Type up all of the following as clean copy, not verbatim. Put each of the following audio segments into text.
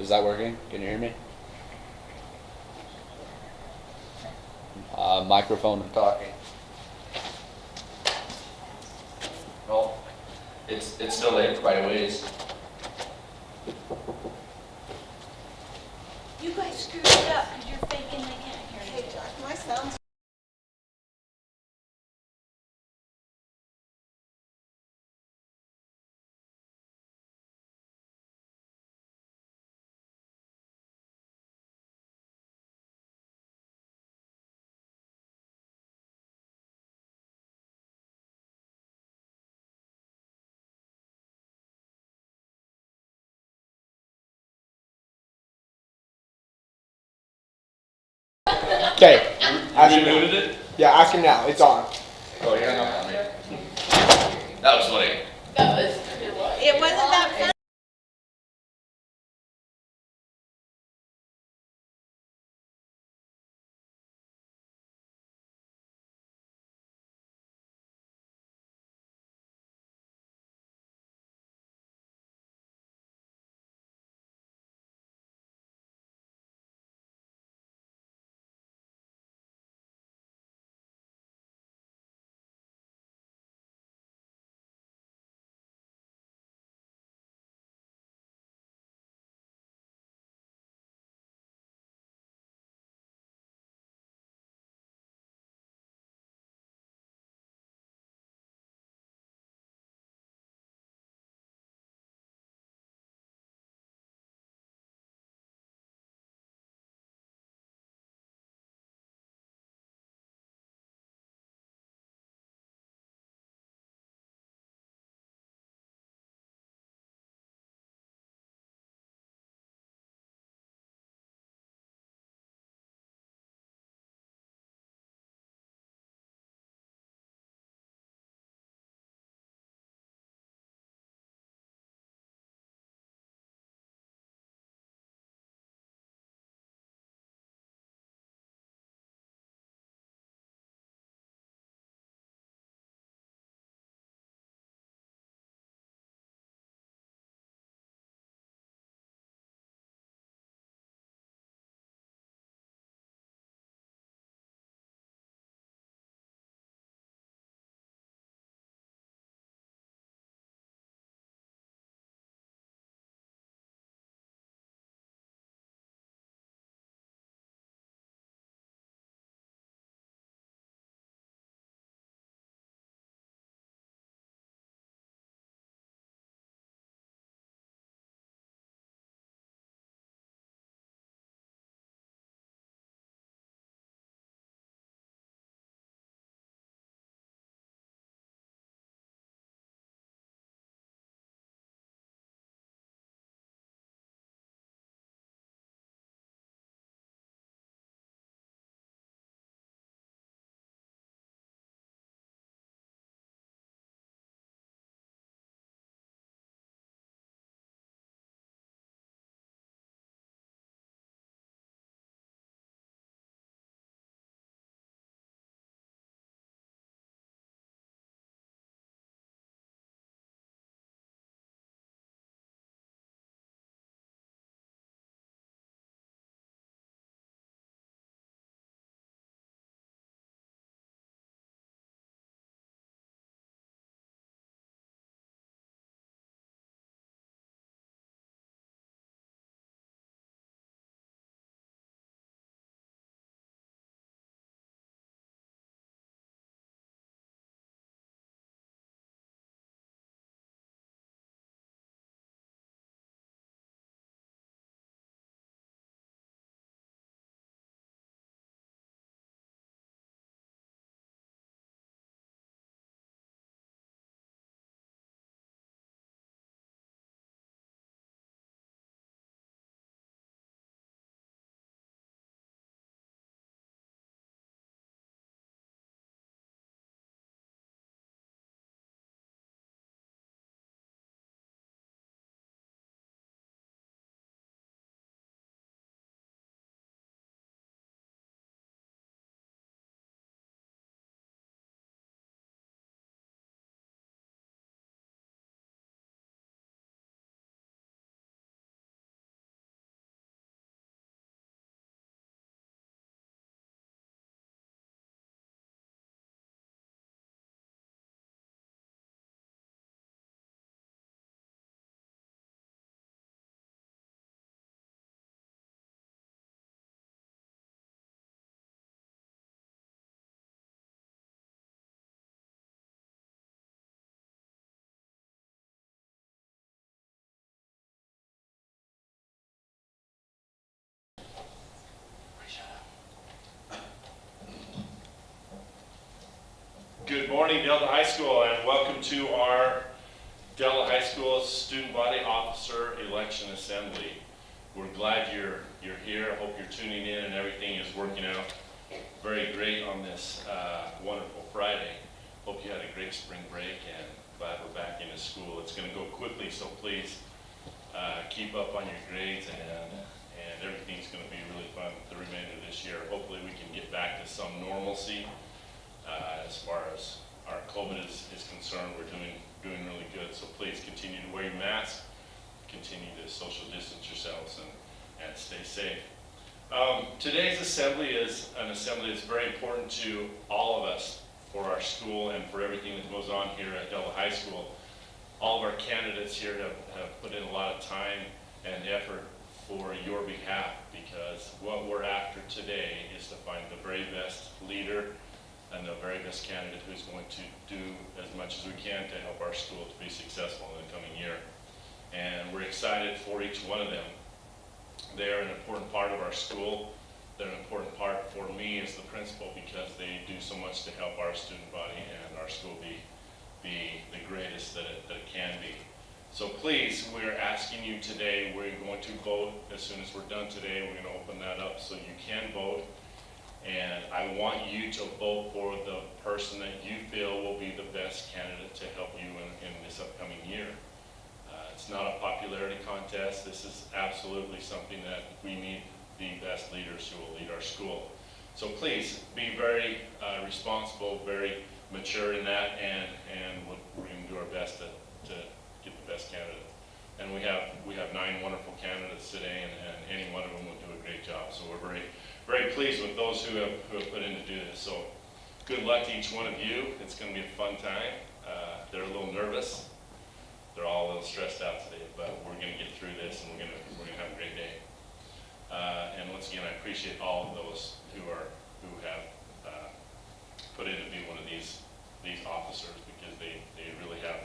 Is that working? Can you hear me? Microphone and talking. Oh, it's delayed quite a ways. You guys screwed it up because you're thinking they can't hear you. Hey, Josh, my sound's Okay. You muted it? Yeah, I can now. It's on. Oh, you're not on me. That was funny. it wasn't that fun. Good morning, Delta High School, and welcome to our Delta High School Student Body Officer Election Assembly. We're glad you're here. Hope you're tuning in and everything is working out very great on this wonderful Friday. Hope you had a great spring break and glad we're back into school. It's going to go quickly, so please keep up on your grades and everything's going to be really fun the remainder of this year. Hopefully we can get back to some normalcy. As far as our COVID is concerned, we're doing really good. So please continue to wear your mask, continue to social distance yourselves, and stay safe. Today's assembly is an assembly that's very important to all of us for our school and for everything that goes on here at Delta High School. All of our candidates here have put in a lot of time and effort for your behalf, because what we're after today is to find the very best leader and the very best candidate who's going to do as much as we can to help our school to be successful in the coming year. And we're excited for each one of them. They're an important part of our school. They're an important part for me as the principal, because they do so much to help our student body and our school be the greatest that it can be. So please, we're asking you today, we're going to vote as soon as we're done today. We're going to open that up so you can vote. And I want you to vote for the person that you feel will be the best candidate to help you in this upcoming year. It's not a popularity contest. This is absolutely something that we need the best leaders who will lead our school. So please be very responsible, very mature in that, and we're going to do our best to get the best candidate. And we have 9 wonderful candidates today, and any one of them will do a great job. So we're very pleased with those who have put in to do this. So good luck to each one of you. It's going to be a fun time. They're a little nervous. They're all a little stressed out today, but we're going to get through this, and we're going to have a great day. And once again, I appreciate all of those who have put in to be one of these officers, because they really have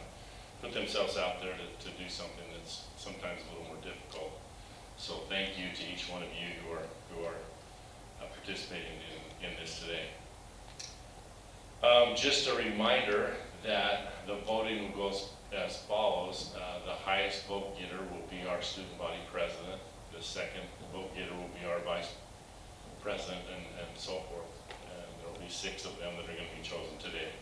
put themselves out there to do something that's sometimes a little more difficult. So thank you to each one of you who are participating in this today. Just a reminder that the voting goes as follows. The highest vote getter will be our student body president. The second vote getter will be our vice president, and so forth. And there will be 6 of them that are going to be chosen today.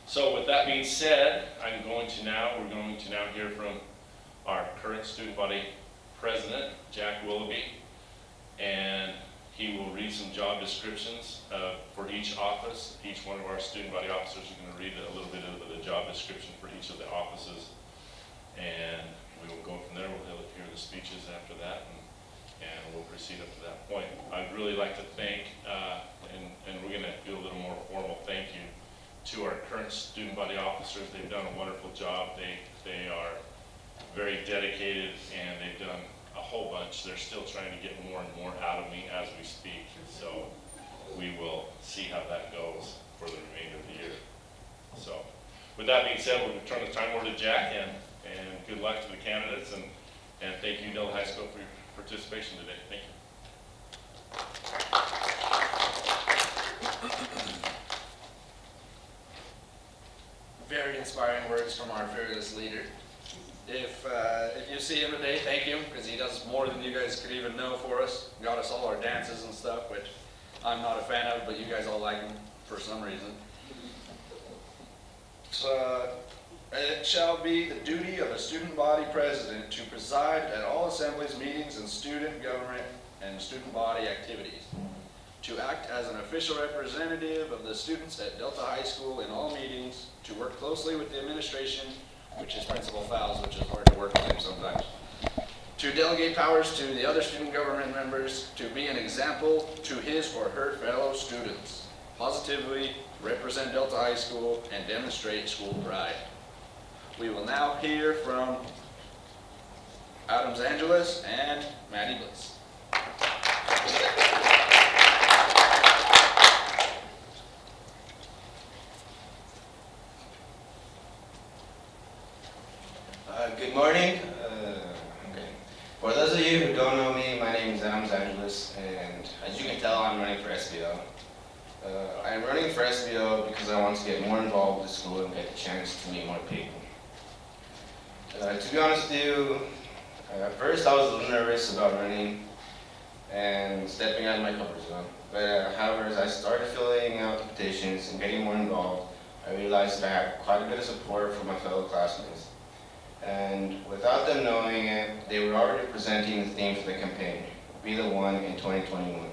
So with that being said, we're going to now hear from our current student body president, Jack Willoughby, and he will read some job descriptions for each office. Each one of our student body officers is going to read a little bit of the job description for each of the offices, and we will go from there. We'll hear the speeches after that, and we'll proceed up to that point. I'd really like to thank, and we're going to do a little more formal thank you to our current student body officers. They've done a wonderful job. They are very dedicated, and they've done a whole bunch. They're still trying to get more and more out of me as we speak. So we will see how that goes for the remainder of the year. So with that being said, we'll turn the time over to Jack, and good luck to the candidates, and thank you, Delta High School, for your participation today. Thank you. Very inspiring words from our fearless leader. If you see him today, thank him, because he does more than you guys could even know for us. Got us all our dances and stuff, which I'm not a fan of, but you guys all like him for some reason. It shall be the duty of a student body president to preside at all assemblies, meetings, and student government and student body activities. To act as an official representative of the students at Delta High School in all meetings, to work closely with the administration, which is Principal Fowles, which is hard to work with him sometimes. To delegate powers to the other student government members, to be an example to his or her fellow students, positively represent Delta High School, and demonstrate school pride. We will now hear from Adams Angeles and Maddie Bliss. Good morning. For those of you who don't know me, my name is Adams Angeles, and as you can tell, I'm running for SBO. I'm running for SBO because I want to get more involved with the school and get the chance to meet more people. To be honest with you, at first I was a little nervous about running and stepping out of my comfort zone. But however, as I started filling out the petitions and getting more involved, I realized that I had quite a bit of support from my fellow classmates. And without them knowing it, they were already presenting the theme for the campaign, Be the One in 2021.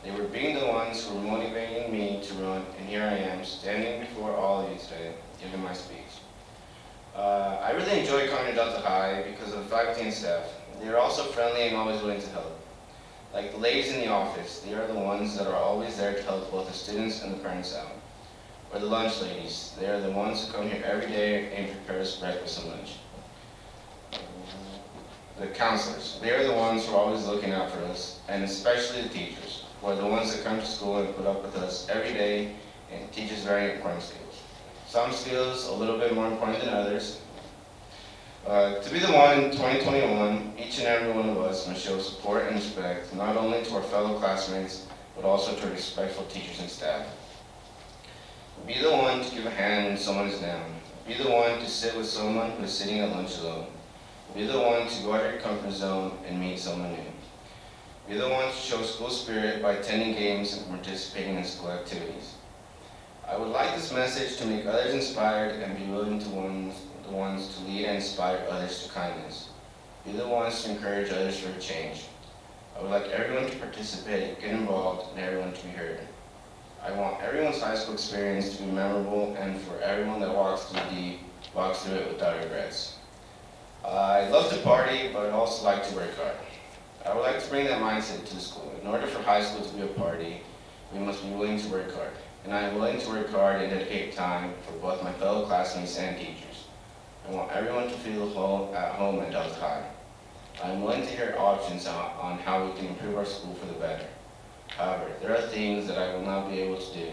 They were being the ones who were motivating me to run, and here I am, standing before all of you today, giving my speech. I really enjoy coming to Delta High because of the faculty and staff. They are also friendly and always willing to help. Like the ladies in the office, they are the ones that are always there to help both the students and the parents out. Or the lunch ladies, they are the ones who come here every day and prepare us breakfast and lunch. The counselors, they are the ones who are always looking out for us, and especially the teachers, who are the ones that come to school and put up with us every day and teach us very important skills. Some skills a little bit more important than others. To be the one in 2021, each and every one of us must show support and respect, not only to our fellow classmates, but also to respectful teachers and staff. Be the one to give a hand when someone is down. Be the one to sit with someone who is sitting at lunch alone. Be the one to go out of your comfort zone and meet someone new. Be the one to show school spirit by attending games and participating in school activities. I would like this message to make others inspired and be willing to the ones to lead and inspire others to kindness. Be the ones to encourage others for a change. I would like everyone to participate, get involved, and everyone to be heard. I want everyone's high school experience to be memorable, and for everyone that walks through it without regrets. I love to party, but I also like to work hard. I would like to bring that mindset to the school. In order for high school to be a party, we must be willing to work hard. And I am willing to work hard and dedicate time for both my fellow classmates and teachers. I want everyone to feel at home at Delta High. I am willing to hear options on how we can improve our school for the better. However, there are things that I will not be able to do.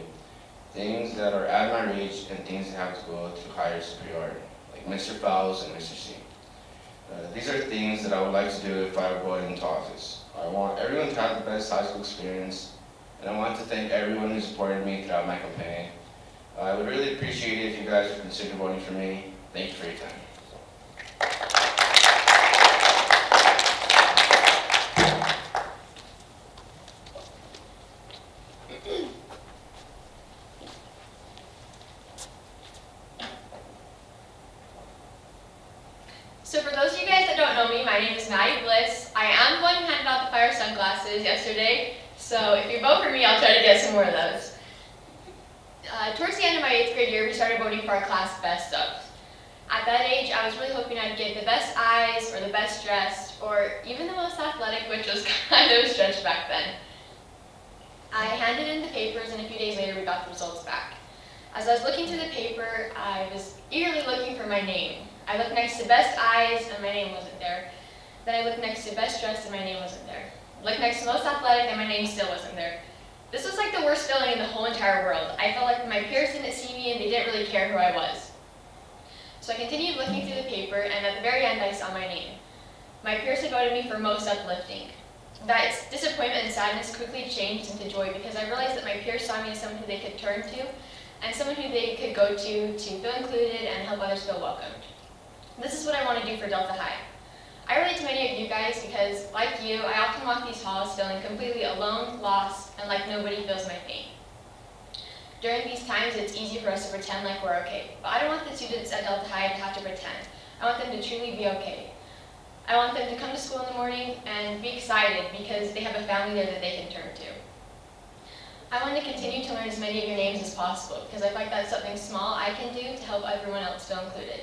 Things that are out of my reach and things that have to go through higher superiority, like Mr. Fowles and Mr. C. These are things that I would like to do if I were voted into office. I want everyone to have the best high school experience, and I want to thank everyone who supported me throughout my campaign. I would really appreciate it if you guys would consider voting for me. Thank you for your time. So for those of you guys that don't know me, my name is Maddie Bliss. I am the one who handed out the fire sunglasses yesterday, so if you vote for me, I'll try to get some more of those. Towards the end of my 8th grade year, we started voting for our class best of. At that age, I was really hoping I'd get the best eyes, or the best dressed, or even the most athletic, which was kind of a stretch back then. I handed in the papers, and a few days later, we got the results back. As I was looking through the paper, I was eagerly looking for my name. I looked next to best eyes, and my name wasn't there. Then I looked next to best dressed, and my name wasn't there. Looked next to most athletic, and my name still wasn't there. This was like the worst feeling in the whole entire world. I felt like my peers didn't see me, and they didn't really care who I was. So I continued looking through the paper, and at the very end, I saw my name. My peers had voted me for most uplifting. That disappointment and sadness quickly changed into joy because I realized that my peers saw me as someone who they could turn to, and someone who they could go to feel included and help others feel welcomed. This is what I want to do for Delta High. I relate to many of you guys because, like you, I often walk these halls feeling completely alone, lost, and like nobody feels my pain. During these times, it's easy for us to pretend like we're okay, but I don't want the students at Delta High to have to pretend. I want them to truly be okay. I want them to come to school in the morning and be excited because they have a family there that they can turn to. I want to continue to learn as many of your names as possible because I feel like that's something small I can do to help everyone else feel included.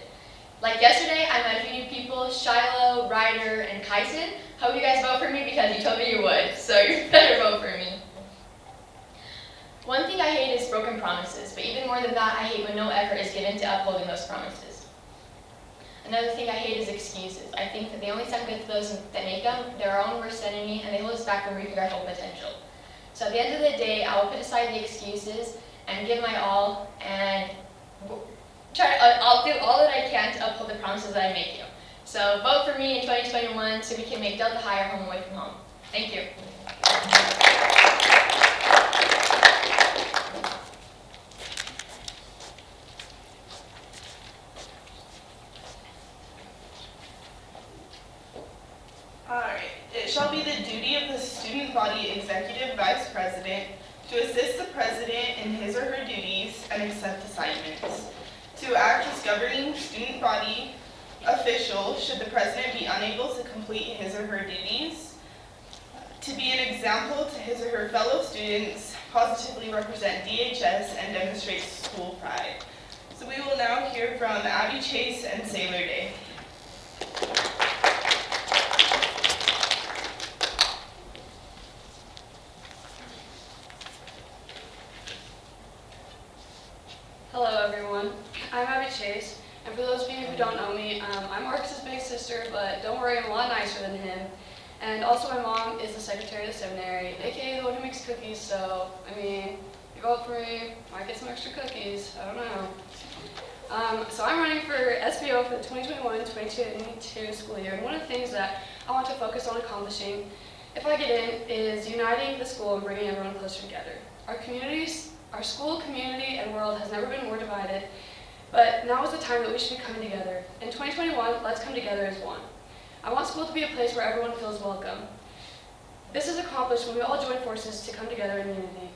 Like yesterday, I met a few new people, Shiloh, Ryder, and Kyson. Hope you guys vote for me because you told me you would, so you better vote for me. One thing I hate is broken promises, but even more than that, I hate when no effort is given to upholding those promises. Another thing I hate is excuses. I think that they only sound good to those that make them. They're our own worst enemy, and they hold us back from reaching our full potential. So at the end of the day, I will put aside the excuses and give my all, and I'll do all that I can to uphold the promises that I make you. So vote for me in 2021 so we can make Delta High our home away from home. Thank you. executive vice president to assist the president in his or her duties and accept assignments, to act as governing student body official should the president be unable to complete his or her duties, to be an example to his or her fellow students, positively represent DHS, and demonstrate school pride. So we will now hear from Abby Chase and Sailor Day. Hello everyone, I'm Abby Chase, and for those of you who don't know me, I'm Marcus's big sister, but don't worry, I'm a lot nicer than him. And also my mom is the secretary of the seminary, aka the one who makes cookies, so, I mean, if you vote for me, I might get some extra cookies, I don't know. So I'm running for SBO for the 2021-2022 school year, and one of the things that I want to focus on accomplishing, if I get in, is uniting the school and bringing everyone closer together. Our school, community, and world has never been more divided, but now is the time that we should be coming together. In 2021, let's come together as one. I want school to be a place where everyone feels welcome. This is accomplished when we all join forces to come together in unity.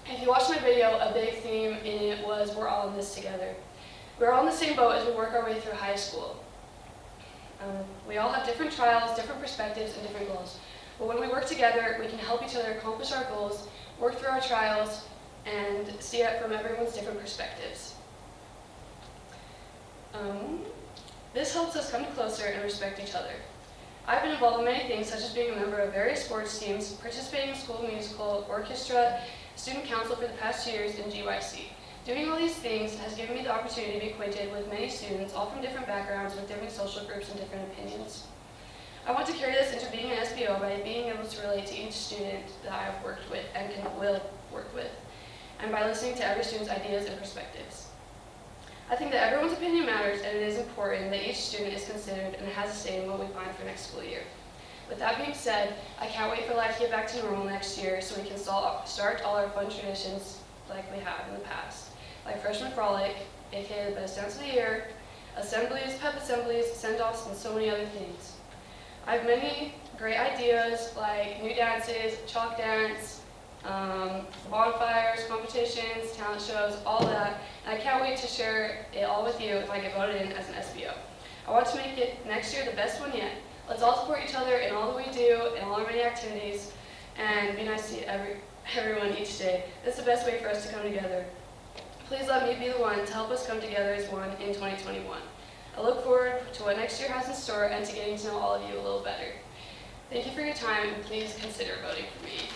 If you watched my video, a big theme in it was we're all in this together. We're all in the same boat as we work our way through high school. We all have different trials, different perspectives, and different goals. But when we work together, we can help each other accomplish our goals, work through our trials, and see it from everyone's different perspectives. This helps us come closer and respect each other. I've been involved in many things, such as being a member of various sports teams, participating in school musical, orchestra, student council for the past 2 years in GYC. Doing all these things has given me the opportunity to be acquainted with many students, all from different backgrounds, with different social groups and different opinions. I want to carry this into being an SBO by being able to relate to each student that I have worked with and will work with, and by listening to every student's ideas and perspectives. I think that everyone's opinion matters, and it is important that each student is considered and has a say in what we find for next school year. With that being said, I can't wait for life to get back to normal next year so we can start all our fun traditions like we have in the past, like freshman frolic, aka the best dance of the year, assemblies, pep assemblies, send-offs, and so many other things. I have many great ideas like new dances, chalk dance, bonfires, competitions, talent shows, all that, and I can't wait to share it all with you if I get voted in as an SBO. I want to make it next year the best one yet. Let's all support each other in all that we do, in all our many activities, and be nice to everyone each day. This is the best way for us to come together. Please let me be the one to help us come together as one in 2021. I look forward to what next year has in store and to getting to know all of you a little better. Thank you for your time, and please consider voting for me.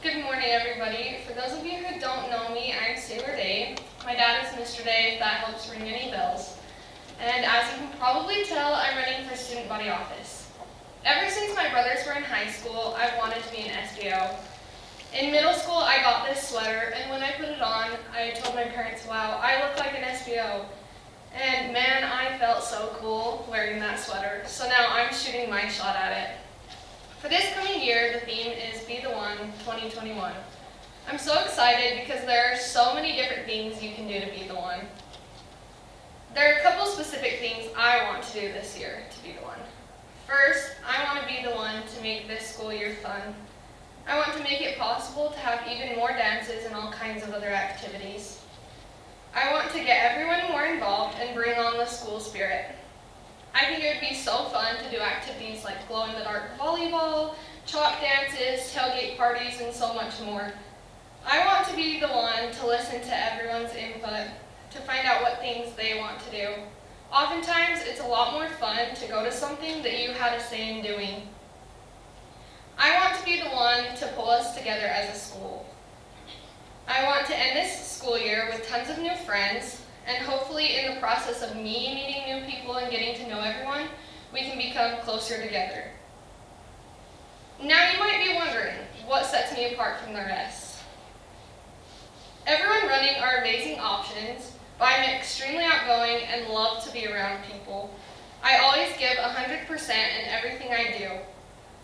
Good morning, everybody. For those of you who don't know me, I'm Sailor Day. My dad is Mr. Day, if that helps ring any bells. And as you can probably tell, I'm running for student body office. Ever since my brothers were in high school, I've wanted to be an SBO. In middle school, I got this sweater, and when I put it on, I told my parents, wow, I look like an SBO. And man, I felt so cool wearing that sweater. So now I'm shooting my shot at it. For this coming year, the theme is Be the One 2021. I'm so excited because there are so many different things you can do to be the one. There are a couple specific things I want to do this year to be the one. First, I want to be the one to make this school year fun. I want to make it possible to have even more dances and all kinds of other activities. I want to get everyone more involved and bring on the school spirit. I think it would be so fun to do activities like glow-in-the-dark volleyball, chalk dances, tailgate parties, and so much more. I want to be the one to listen to everyone's input, to find out what things they want to do. Oftentimes, it's a lot more fun to go to something that you had a say in doing. I want to be the one to pull us together as a school. I want to end this school year with tons of new friends, and hopefully in the process of me meeting new people and getting to know everyone, we can become closer together. Now you might be wondering, what sets me apart from the rest? Everyone running are amazing options, but I'm extremely outgoing and love to be around people. I always give 100% in everything I do.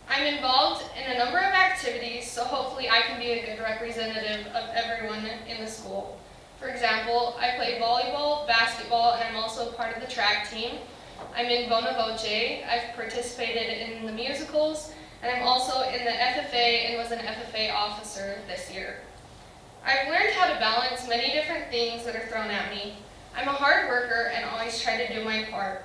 I'm involved in a number of activities, so hopefully I can be a good representative of everyone in the school. For example, I play volleyball, basketball, and I'm also part of the track team. I'm in Bona Voce. I've participated in the musicals, and I'm also in the FFA and was an FFA officer this year. I've learned how to balance many different things that are thrown at me. I'm a hard worker and always try to do my part.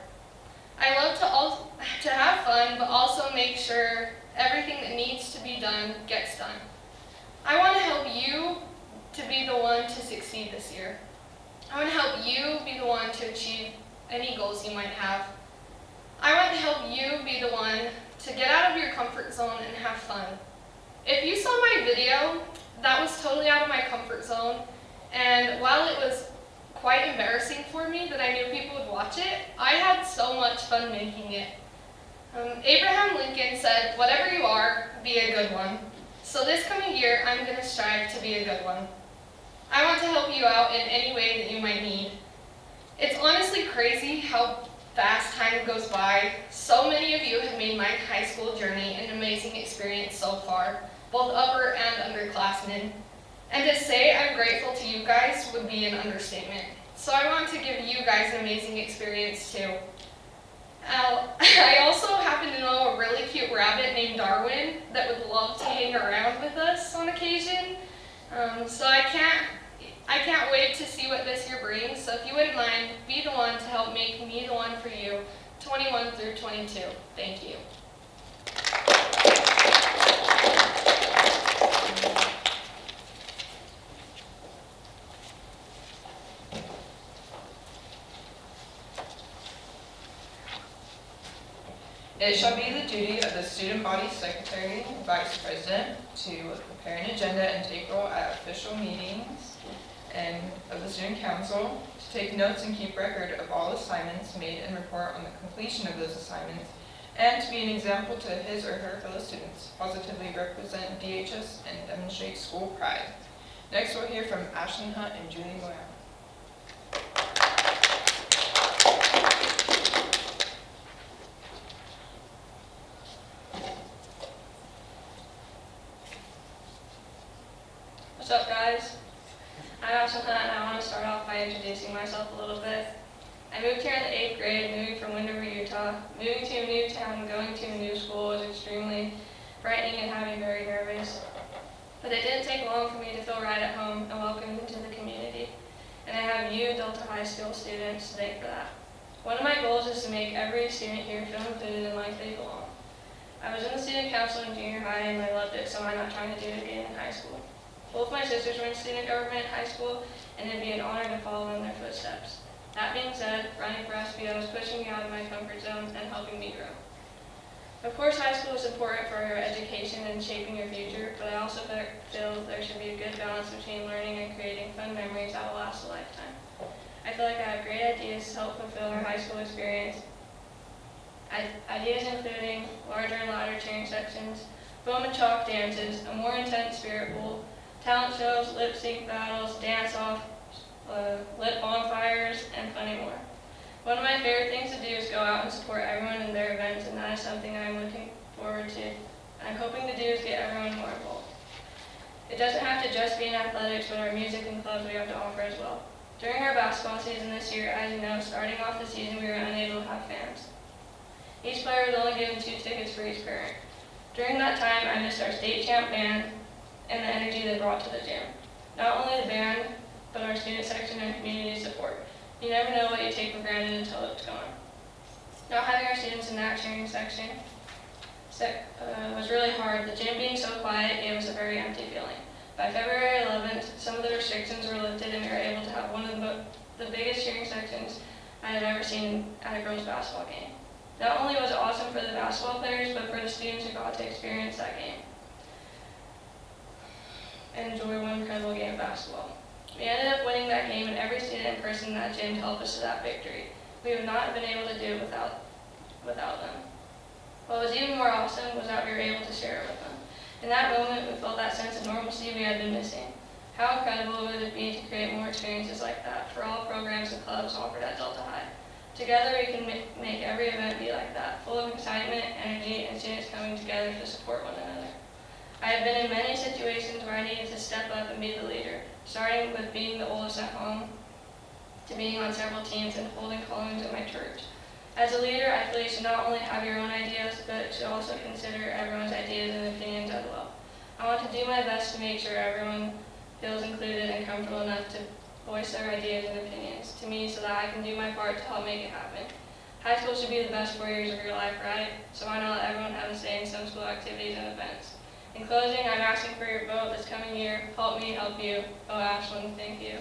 I love to have fun, but also make sure everything that needs to be done gets done. I want to help you to be the one to succeed this year. I want to help you be the one to achieve any goals you might have. I want to help you be the one to get out of your comfort zone and have fun. If you saw my video, that was totally out of my comfort zone, and while it was quite embarrassing for me that I knew people would watch it, I had so much fun making it. Abraham Lincoln said, "Whatever you are, be a good one." So this coming year, I'm going to strive to be a good one. I want to help you out in any way that you might need. It's honestly crazy how fast time goes by. So many of you have made my high school journey an amazing experience so far, both upper and underclassmen. And to say I'm grateful to you guys would be an understatement. So I want to give you guys an amazing experience too. I also happen to know a really cute rabbit named Darwin that would love to hang around with us on occasion. So I can't wait to see what this year brings. So if you wouldn't mind, be the one to help make me the one for you, 21 through 22. Thank you. It shall be the duty of the student body secretary and vice president to prepare an agenda and take role at official meetings and of the student council, to take notes and keep record of all assignments made and report on the completion of those assignments, and to be an example to his or her fellow students, positively represent DHS and demonstrate school pride. Next we'll hear from Ashlyn Hunt and Julie Moran. What's up, guys? I'm Ashlyn Hunt, and I want to start off by introducing myself a little bit. I moved here in the 8th grade, moving from Windover, Utah. Moving to a new town, going to a new school was extremely frightening and had me very nervous. But it didn't take long for me to feel right at home and welcomed into the community. And I have you, Delta High School students, to thank for that. One of my goals is to make every student here feel included and like they belong. I was in the student council in junior high and I loved it, so I'm not trying to do it again in high school. Both my sisters were in student government in high school, and it'd be an honor to follow in their footsteps. That being said, running for SBO is pushing me out of my comfort zone and helping me grow. Of course, high school is important for your education and shaping your future, but I also feel there should be a good balance between learning and creating fun memories that will last a lifetime. I feel like I have great ideas to help fulfill our high school experience. Ideas including larger and louder cheering sections, foam and chalk dances, a more intense spirit pool, talent shows, lip sync battles, dance-off, lit bonfires, and plenty more. One of my favorite things to do is go out and support everyone in their events, and that is something I'm looking forward to. And I'm hoping to do is get everyone more involved. It doesn't have to just be in athletics, but our music and clubs we have to offer as well. During our basketball season this year, as you know, starting off the season we were unable to have fans. Each player was only given 2 tickets for each parent. During that time, I missed our state champ band and the energy they brought to the gym. Not only the band, but our student section and community support. You never know what you take for granted until it's gone. Not having our students in that cheering section was really hard. The gym being so quiet gave us a very empty feeling. By February 11th, some of the restrictions were lifted and we were able to have one of the biggest cheering sections I have ever seen at a girls' basketball game. Not only was it awesome for the basketball players, but for the students who got to experience that game and enjoy one incredible game of basketball. We ended up winning that game, and every student and person in that gym helped us to that victory. We would not have been able to do it without them. What was even more awesome was that we were able to share it with them. In that moment, we felt that sense of normalcy we had been missing. How incredible would it be to create more experiences like that for all programs and clubs offered at Delta High? Together we can make every event be like that, full of excitement, energy, and students coming together to support one another. I have been in many situations where I needed to step up and be the leader, starting with being the oldest at home, to being on several teams and holding callings at my church. As a leader, I feel you should not only have your own ideas, but should also consider everyone's ideas and opinions as well. I want to do my best to make sure everyone feels included and comfortable enough to voice their ideas and opinions to me so that I can do my part to help make it happen. High school should be the best 4 years of your life, right? So why not let everyone have a say in some school activities and events? In closing, I'm asking for your vote this coming year. Help me, help you. Go Ashland, thank you.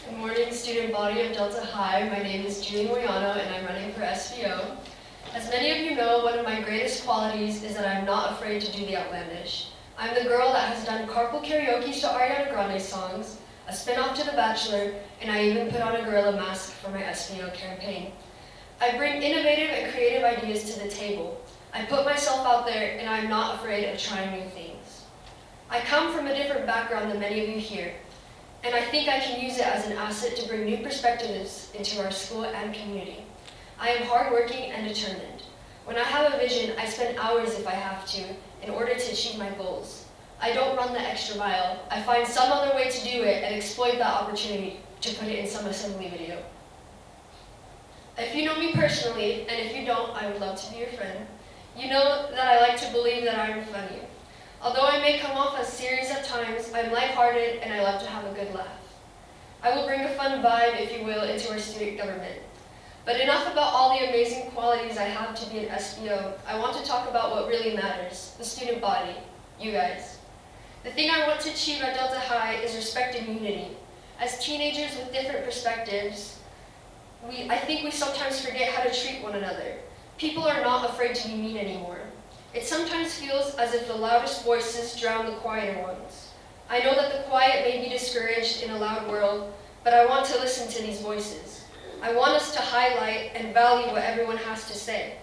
Good morning, student body of Delta High. My name is Julie Moyano and I'm running for Sbo. As many of you know, one of my greatest qualities is that I'm not afraid to do the outlandish. I'm the girl that has done carpool karaoke to Ariana Grande songs, a spin-off to The Bachelor, and I even put on a gorilla mask for my Sbo campaign. I bring innovative and creative ideas to the table. I put myself out there and I'm not afraid of trying new things. I come from a different background than many of you here, and I think I can use it as an asset to bring new perspectives into our school and community. I am hardworking and determined. When I have a vision, I spend hours if I have to in order to achieve my goals. I don't run the extra mile. I find some other way to do it and exploit that opportunity to put it in some assembly video. If you know me personally, and if you don't, I would love to be your friend, you know that I like to believe that I am funny. Although I may come off as serious at times, I'm lighthearted and I love to have a good laugh. I will bring a fun vibe, if you will, into our student government. But enough about all the amazing qualities I have to be an Sbo. I want to talk about what really matters, the student body, you guys. The thing I want to achieve at Delta High is respect and unity. As teenagers with different perspectives, I think we sometimes forget how to treat one another. People are not afraid to be mean anymore. It sometimes feels as if the loudest voices drown the quieter ones. I know that the quiet may be discouraged in a loud world, but I want to listen to these voices. I want us to highlight and value what everyone has to say.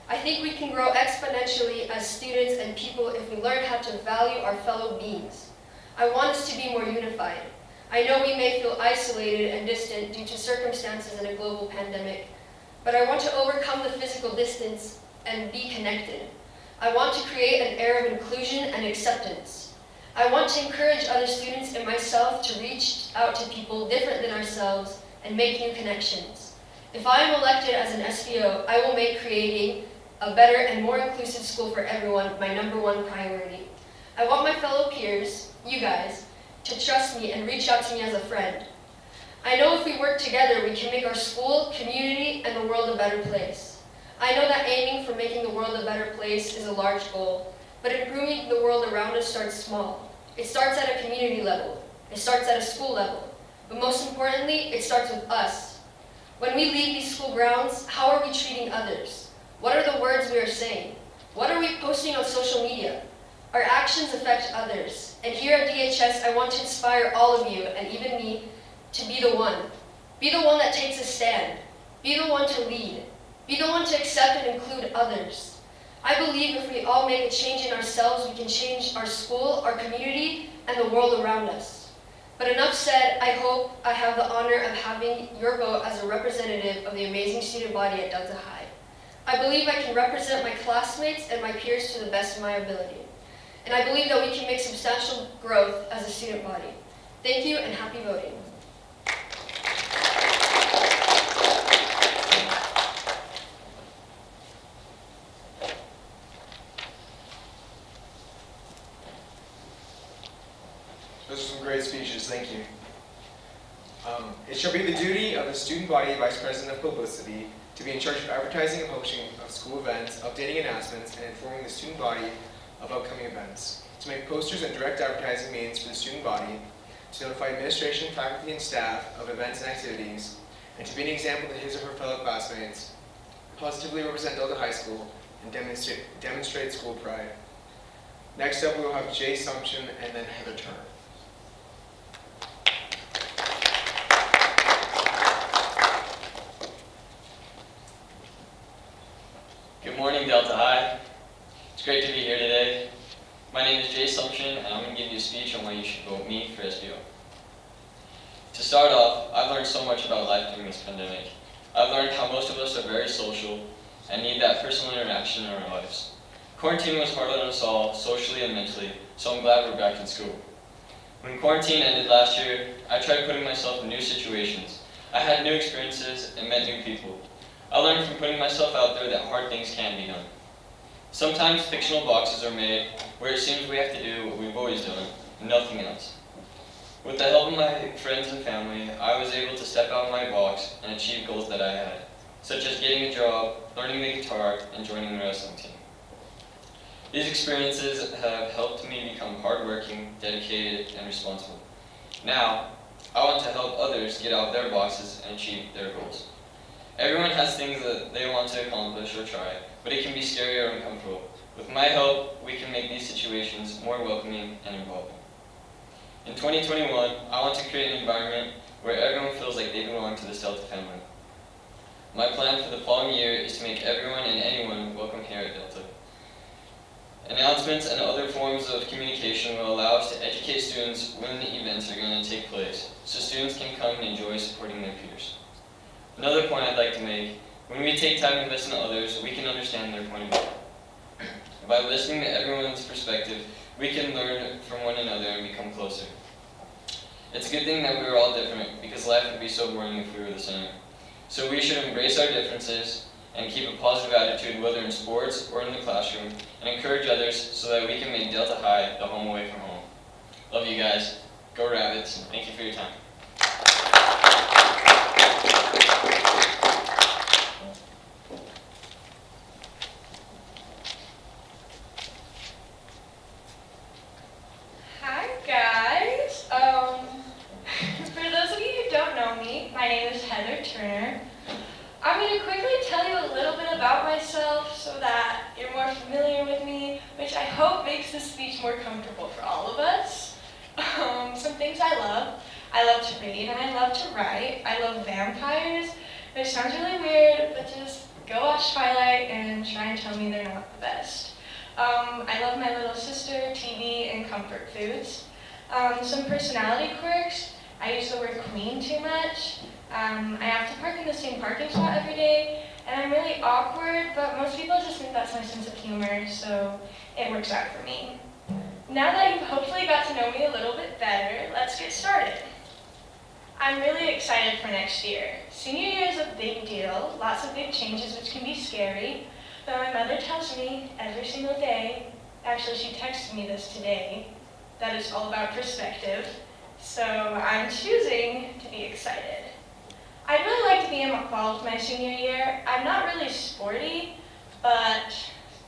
I think we can grow exponentially as students and people if we learn how to value our fellow beings. I want us to be more unified. I know we may feel isolated and distant due to circumstances in a global pandemic, but I want to overcome the physical distance and be connected. I want to create an air of inclusion and acceptance. I want to encourage other students and myself to reach out to people different than ourselves and make new connections. If I am elected as an Sbo, I will make creating a better and more inclusive school for everyone my #1 priority. I want my fellow peers, you guys, to trust me and reach out to me as a friend. I know if we work together, we can make our school, community, and the world a better place. I know that aiming for making the world a better place is a large goal, but improving the world around us starts small. It starts at a community level. It starts at a school level. But most importantly, it starts with us. When we leave these school grounds, how are we treating others? What are the words we are saying? What are we posting on social media? Our actions affect others. And here at DHS, I want to inspire all of you, and even me, to be the one. Be the one that takes a stand. Be the one to lead. Be the one to accept and include others. I believe if we all make a change in ourselves, we can change our school, our community, and the world around us. But enough said, I hope I have the honor of having your vote as a representative of the amazing student body at Delta High. I believe I can represent my classmates and my peers to the best of my ability. And I believe that we can make substantial growth as a student body. Thank you and happy voting. Those are some great speeches, thank you. It shall be the duty of the student body vice president of Publicity to be in charge of advertising and publishing of school events, updating announcements, and informing the student body of upcoming events, to make posters and direct advertising means for the student body, to notify administration, faculty, and staff of events and activities, and to be an example to his or her fellow classmates, positively represent Delta High School, and demonstrate school pride. Next up, we will have Jay Sumption and then Heather Turner. It's great to be here today. My name is Jay Sumption, and I'm going to give you a speech on why you should vote me for SBO. To start off, I've learned so much about life during this pandemic. I've learned how most of us are very social and need that personal interaction in our lives. Quarantine was hard on us all, socially and mentally, so I'm glad we're back in school. When quarantine ended last year, I tried putting myself in new situations. I had new experiences and met new people. I learned from putting myself out there that hard things can be done. Sometimes fictional boxes are made where it seems we have to do what we've always done, and nothing else. With the help of my friends and family, I was able to step out of my box and achieve goals that I had, such as getting a job, learning the guitar, and joining the wrestling team. These experiences have helped me become hardworking, dedicated, and responsible. Now, I want to help others get out of their boxes and achieve their goals. Everyone has things that they want to accomplish or try, but it can be scary or uncomfortable. With my help, we can make these situations more welcoming and involving. In 2021, I want to create an environment where everyone feels like they belong to this Delta family. My plan for the following year is to make everyone and anyone welcome here at Delta. Announcements and other forms of communication will allow us to educate students when the events are going to take place, so students can come and enjoy supporting their peers. Another point I'd like to make, when we take time to listen to others, we can understand their point of view. By listening to everyone's perspective, we can learn from one another and become closer. It's a good thing that we are all different, because life would be so boring if we were the same. So we should embrace our differences and keep a positive attitude, whether in sports or in the classroom, and encourage others so that we can make Delta High the home away from home. Love you guys. Go Rabbits. Thank you for your time. Hi guys. For those of you who don't know me, my name is Heather Turner. I'm going to quickly tell you a little bit about myself so that you're more familiar with me, which I hope makes this speech more comfortable for all of us. Some things I love. I love to read and I love to write. I love vampires, which sounds really weird, but just go watch Twilight and try and tell me they're not the best. I love my little sister, TV, and comfort foods. Some personality quirks. I use the word queen too much. I have to park in the same parking spot every day, and I'm really awkward, but most people just think that's my sense of humor, so it works out for me. Now that you've hopefully got to know me a little bit better, let's get started. I'm really excited for next year. Senior year is a big deal, lots of big changes which can be scary, but my mother tells me every single day, actually she texted me this today, that it's all about perspective, so I'm choosing to be excited. I'd really like to be involved my senior year. I'm not really sporty, but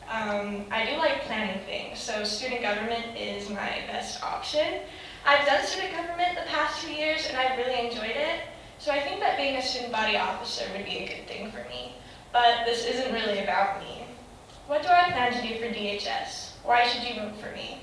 I do like planning things, so student government is my best option. I've done student government the past 2 years and I've really enjoyed it, so I think that being a student body officer would be a good thing for me. But this isn't really about me. What do I plan to do for DHS? Why should you vote for me?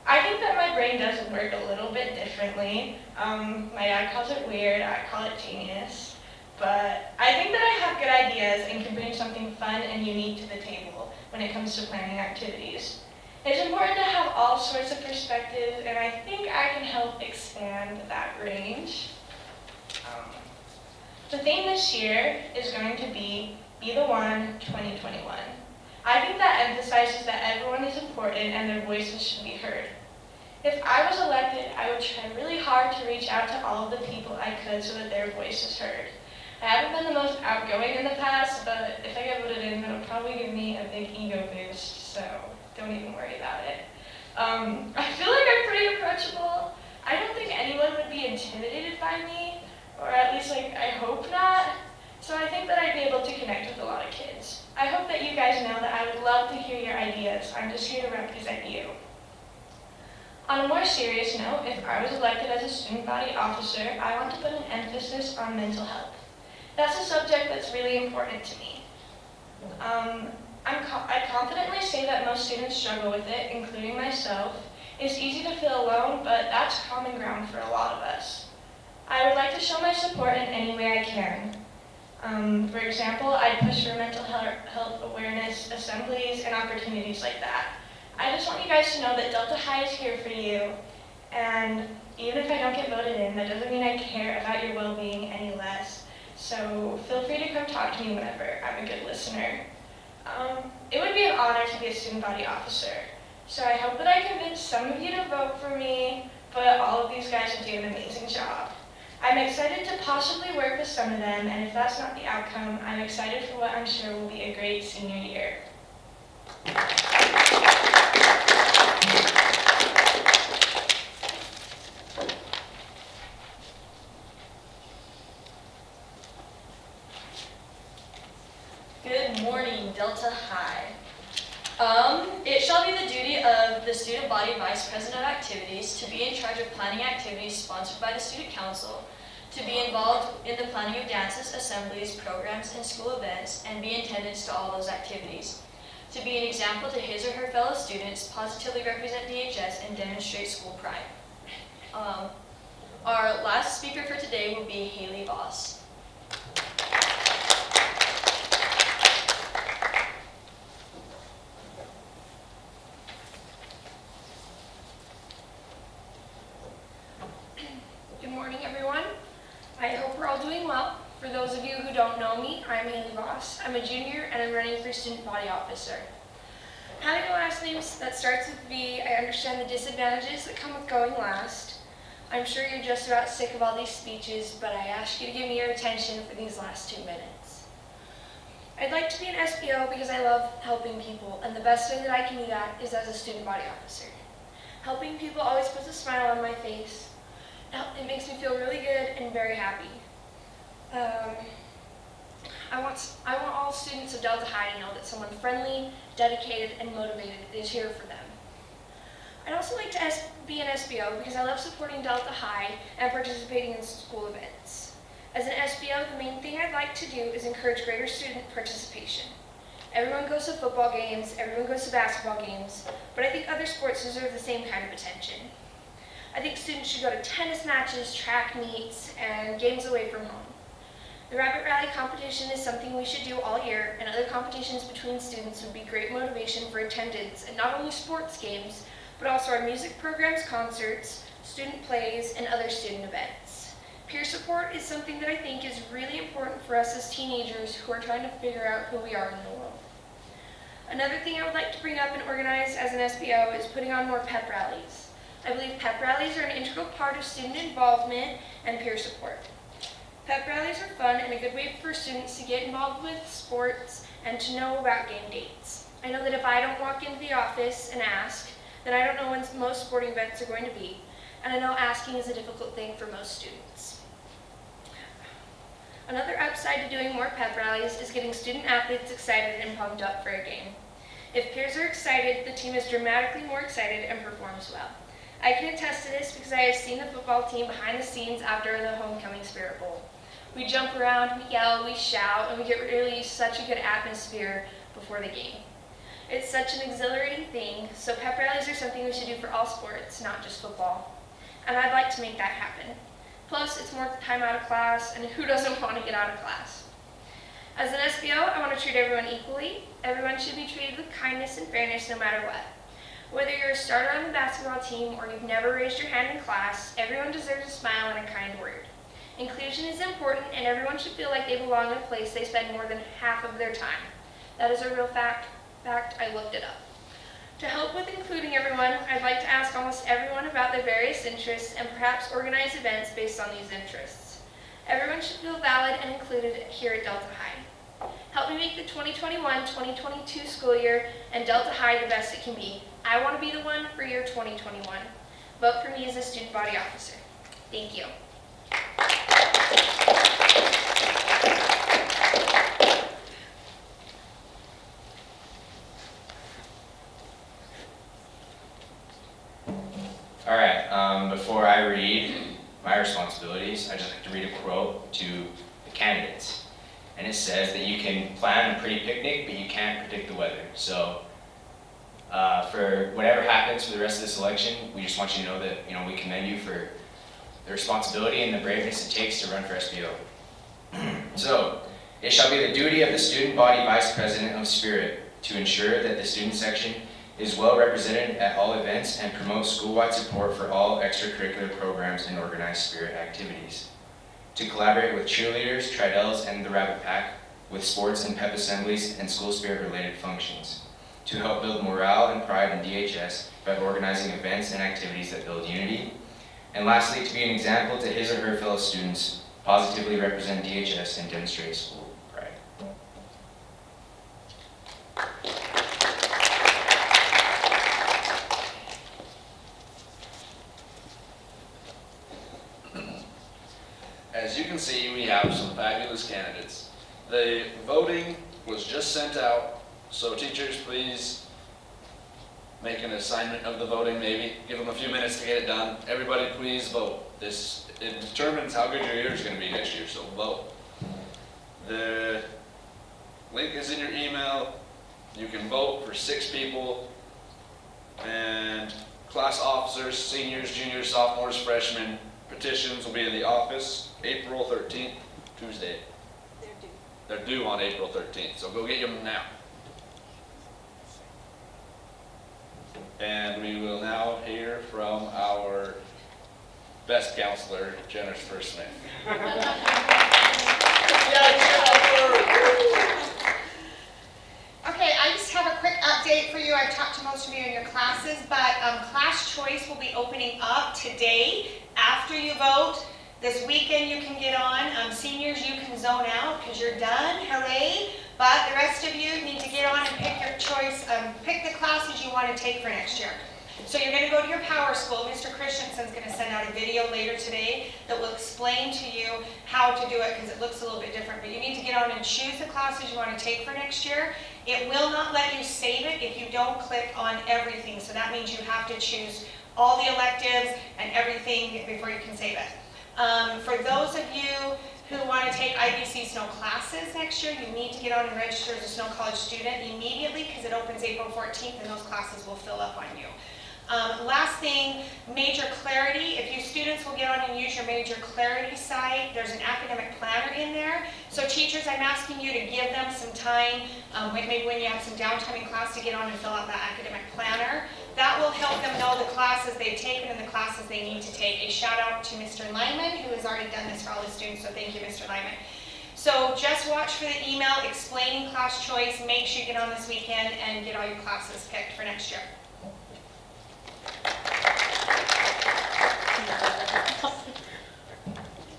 I think that my brain does work a little bit differently. My dad calls it weird, I call it genius. But I think that I have good ideas and can bring something fun and unique to the table when it comes to planning activities. It's important to have all sorts of perspectives, and I think I can help expand that range. The theme this year is going to be the One 2021. I think that emphasizes that everyone is important and their voices should be heard. If I was elected, I would try really hard to reach out to all of the people I could so that their voice is heard. I haven't been the most outgoing in the past, but if I get voted in, it'll probably give me a big ego boost, so don't even worry about it. I feel like I'm pretty approachable. I don't think anyone would be intimidated by me, or at least I hope not. So I think that I'd be able to connect with a lot of kids. I hope that you guys know that I would love to hear your ideas. I'm just here to represent you. On a more serious note, if I was elected as a student body officer, I want to put an emphasis on mental health. That's a subject that's really important to me. I confidently say that most students struggle with it, including myself. It's easy to feel alone, but that's common ground for a lot of us. I would like to show my support in any way I can. For example, I'd push for mental health awareness assemblies and opportunities like that. I just want you guys to know that Delta High is here for you, and even if I don't get voted in, that doesn't mean I care about your well-being any less. So feel free to come talk to me whenever. I'm a good listener. It would be an honor to be a student body officer. So I hope that I convince some of you to vote for me, but all of these guys will do an amazing job. I'm excited to possibly work with some of them, and if that's not the outcome, I'm excited for what I'm sure will be a great senior year. Good morning, Delta High. It shall be the duty of the student body vice president of activities to be in charge of planning activities sponsored by the student council, to be involved in the planning of dances, assemblies, programs, and school events, and be in attendance to all those activities, to be an example to his or her fellow students, positively represent DHS, and demonstrate school pride. Our last speaker for today will be Haley Voss. Good morning, everyone. I hope we're all doing well. For those of you who don't know me, I'm Haley Voss. I'm a junior and I'm running for student body officer. Having a last name that starts with V, I understand the disadvantages that come with going last. I'm sure you're just about sick of all these speeches, but I ask you to give me your attention for these last 2 minutes. I'd like to be an SBO because I love helping people, and the best way that I can do that is as a student body officer. Helping people always puts a smile on my face. It makes me feel really good and very happy. I want all students of Delta High to know that someone friendly, dedicated, and motivated is here for them. I'd also like to be an SBO because I love supporting Delta High and participating in school events. As an SBO, the main thing I'd like to do is encourage greater student participation. Everyone goes to football games, everyone goes to basketball games, but I think other sports deserve the same kind of attention. I think students should go to tennis matches, track meets, and games away from home. The rabbit rally competition is something we should do all year, and other competitions between students would be great motivation for attendance at not only sports games, but also our music programs, concerts, student plays, and other student events. Peer support is something that I think is really important for us as teenagers who are trying to figure out who we are in the world. Another thing I would like to bring up and organize as an SBO is putting on more pep rallies. I believe pep rallies are an integral part of student involvement and peer support. Pep rallies are fun and a good way for students to get involved with sports and to know about game dates. I know that if I don't walk into the office and ask, then I don't know when most sporting events are going to be, and I know asking is a difficult thing for most students. Another upside to doing more pep rallies is getting student athletes excited and pumped up for a game. If peers are excited, the team is dramatically more excited and performs well. I can attest to this because I have seen the football team behind the scenes after the Homecoming Spirit Bowl. We jump around, we yell, we shout, and we get really such a good atmosphere before the game. It's such an exhilarating thing, so pep rallies are something we should do for all sports, not just football. And I'd like to make that happen. Plus, it's more time out of class, and who doesn't want to get out of class? As an SBO, I want to treat everyone equally. Everyone should be treated with kindness and fairness no matter what. Whether you're a starter on the basketball team or you've never raised your hand in class, everyone deserves a smile and a kind word. Inclusion is important, and everyone should feel like they belong in a place they spend more than half of their time. That is a real fact. I looked it up. To help with including everyone, I'd like to ask almost everyone about their various interests and perhaps organize events based on these interests. Everyone should feel valid and included here at Delta High. Help me make the 2021-2022 school year and Delta High the best it can be. I want to be the one for year 2021. Vote for me as a student body officer. Thank you. All right, before I read my responsibilities, I'd just like to read a quote to the candidates. And it says that you can plan a pretty picnic, but you can't predict the weather. So for whatever happens for the rest of this election, we just want you to know that we commend you for the responsibility and the braveness it takes to run for SBO. So, It shall be the duty of the student body vice president of Spirit to ensure that the student section is well represented at all events and promote school-wide support for all extracurricular programs and organized Spirit activities. To collaborate with cheerleaders, Tridels, and the Rabbit Pack with sports and pep assemblies and school spirit related functions. To help build morale and pride in DHS by organizing events and activities that build unity. And lastly, to be an example to his or her fellow students, positively represent DHS and demonstrate school pride. As you can see, we have some fabulous candidates. The voting was just sent out, so teachers, please make an assignment of the voting, maybe. Give them a few minutes to get it done. Everybody, please vote. It determines how good your year is going to be next year, so vote. The link is in your email. You can vote for 6 people, and class officers, seniors, juniors, sophomores, freshmen, petitions will be in the office April 13th, Tuesday. They're due on April 13th, so go get them now. And we will now hear from our best counselor, Jennifer Smith. Okay, I just have a quick update for you. I've talked to most of you in your classes, but class choice will be opening up today after you vote. This weekend you can get on. Seniors, you can zone out because you're done. Hooray! But the rest of you need to get on and pick your choice. Pick the classes you want to take for next year. So you're going to go to your power school. Mr. Christensen's going to send out a video later today that will explain to you how to do it because it looks a little bit different. But you need to get on and choose the classes you want to take for next year. It will not let you save it if you don't click on everything. So that means you have to choose all the electives and everything before you can save it. For those of you who want to take IBC Snow classes next year, you need to get on and register as a Snow College student immediately because it opens April 14th and those classes will fill up on you. Last thing, Major Clarity. If you students will get on and use your Major Clarity site, there's an academic planner in there. So teachers, I'm asking you to give them some time, maybe when you have some downtime in class, to get on and fill out that academic planner. That will help them know the classes they've taken and the classes they need to take. A shout out to Mr. Lyman, who has already done this for all his students, so thank you, Mr. Lyman. So just watch for the email explaining class choice. Make sure you get on this weekend and get all your classes picked for next year.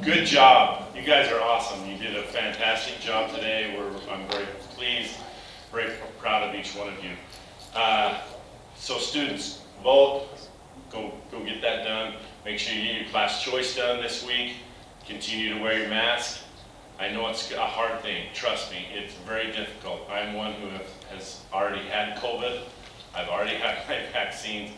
Good job. You guys are awesome. You did a fantastic job today. I'm very pleased, very proud of each one of you. So students, vote. Go get that done. Make sure you get your class choice done this week. Continue to wear your mask. I know it's a hard thing. Trust me, it's very difficult. I'm one who has already had COVID. I've already had my vaccines,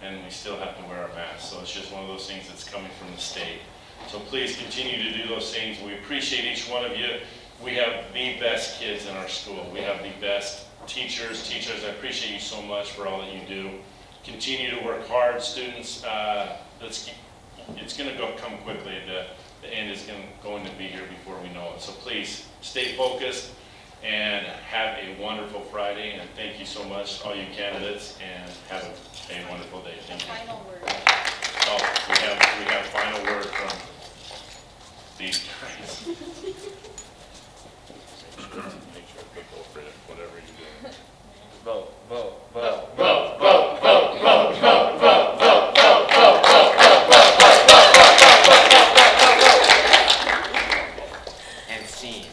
and we still have to wear our masks. So it's just one of those things that's coming from the state. So please continue to do those things. We appreciate each one of you. We have the best kids in our school. We have the best teachers. Teachers, I appreciate you so much for all that you do. Continue to work hard, students. It's going to come quickly. The end is going to be here before we know it. So please stay focused and have a wonderful Friday. And thank you so much, all you candidates, and have a wonderful day. Thank you. Final word. Oh, we have final word from these guys. Make sure people for whatever you're doing. Vote, vote, vote. Vote, vote, vote, vote, vote, vote, vote, vote, vote. And scene.